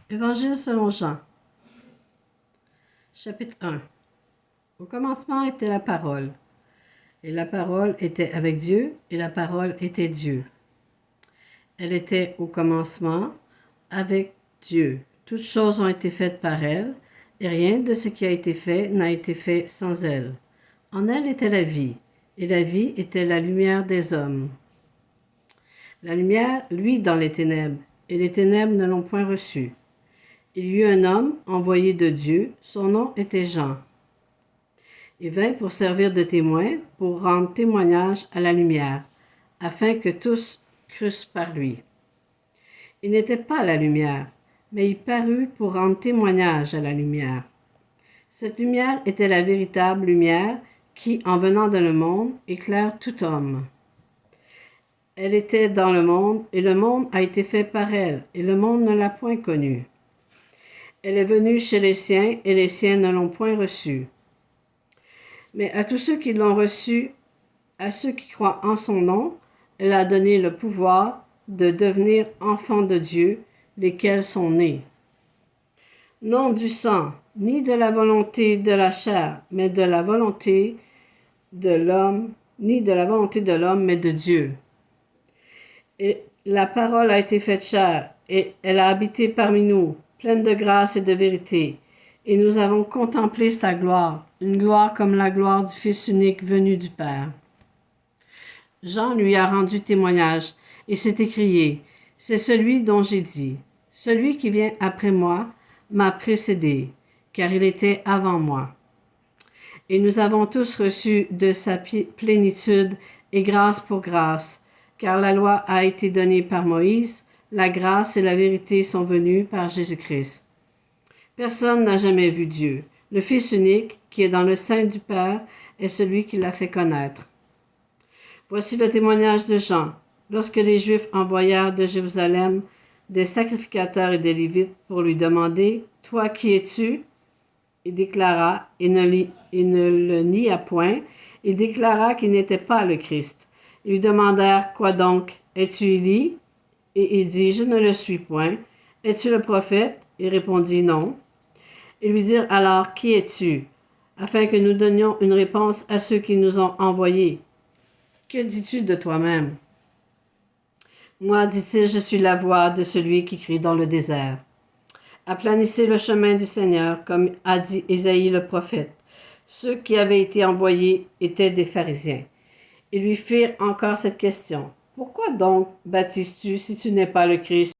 Évangile selon Jean, chapitre 1. Au commencement était la parole, et la parole était avec Dieu, et la parole était Dieu. Elle était au commencement avec Dieu. Toutes choses ont été faites par elle, et rien de ce qui a été fait n'a été fait sans elle. En elle était la vie, et la vie était la lumière des hommes. La lumière luit dans les ténèbres, et les ténèbres ne l'ont point reçue. Il y eut un homme envoyé de Dieu, son nom était Jean. Il vint pour servir de témoin, pour rendre témoignage à la lumière, afin que tous crussent par lui. Il n'était pas la lumière, mais il parut pour rendre témoignage à la lumière. Cette lumière était la véritable lumière qui, en venant dans le monde, éclaire tout homme. Elle était dans le monde, et le monde a été fait par elle, et le monde ne l'a point connue. Elle est venue chez les siens, et les siens ne l'ont point reçue. Mais à tous ceux qui l'ont reçue, à ceux qui croient en son nom, elle a donné le pouvoir de devenir enfants de Dieu, lesquels sont nés. Non du sang, ni de la volonté de la chair, mais de la volonté de l'homme, ni de la volonté de l'homme, mais de Dieu. Et la parole a été faite chair, et elle a habité parmi nous, pleine de grâce et de vérité. Et nous avons contemplé sa gloire, une gloire comme la gloire du Fils unique venu du Père. Jean lui a rendu témoignage et s'est écrié, « C'est celui dont j'ai dit, celui qui vient après moi m'a précédé, car il était avant moi. » Et nous avons tous reçu de sa plénitude et grâce pour grâce, car la loi a été donnée par Moïse, la grâce et la vérité sont venues par Jésus-Christ. Personne n'a jamais vu Dieu. Le Fils unique, qui est dans le sein du Père, est celui qui l'a fait connaître. Voici le témoignage de Jean. Lorsque les Juifs envoyèrent de Jérusalem des sacrificateurs et des Lévites pour lui demander « Toi, qui es-tu » il déclara, et ne le nia point, il déclara qu'il n'était pas le Christ. Ils lui demandèrent « Quoi donc? Es-tu Élie » Et il dit « Je ne le suis point. » « Es-tu le prophète » Il répondit « Non. » Ils lui dirent alors « Qui es-tu » afin que nous donnions une réponse à ceux qui nous ont envoyés. « Que dis-tu de toi-même » Moi, dit-il, je suis la voix de celui qui crie dans le désert. Aplanissez le chemin du Seigneur, comme a dit Ésaïe le prophète. Ceux qui avaient été envoyés étaient des pharisiens. Ils lui firent encore cette question. « Pourquoi donc baptises-tu si tu n'es pas le Christ ?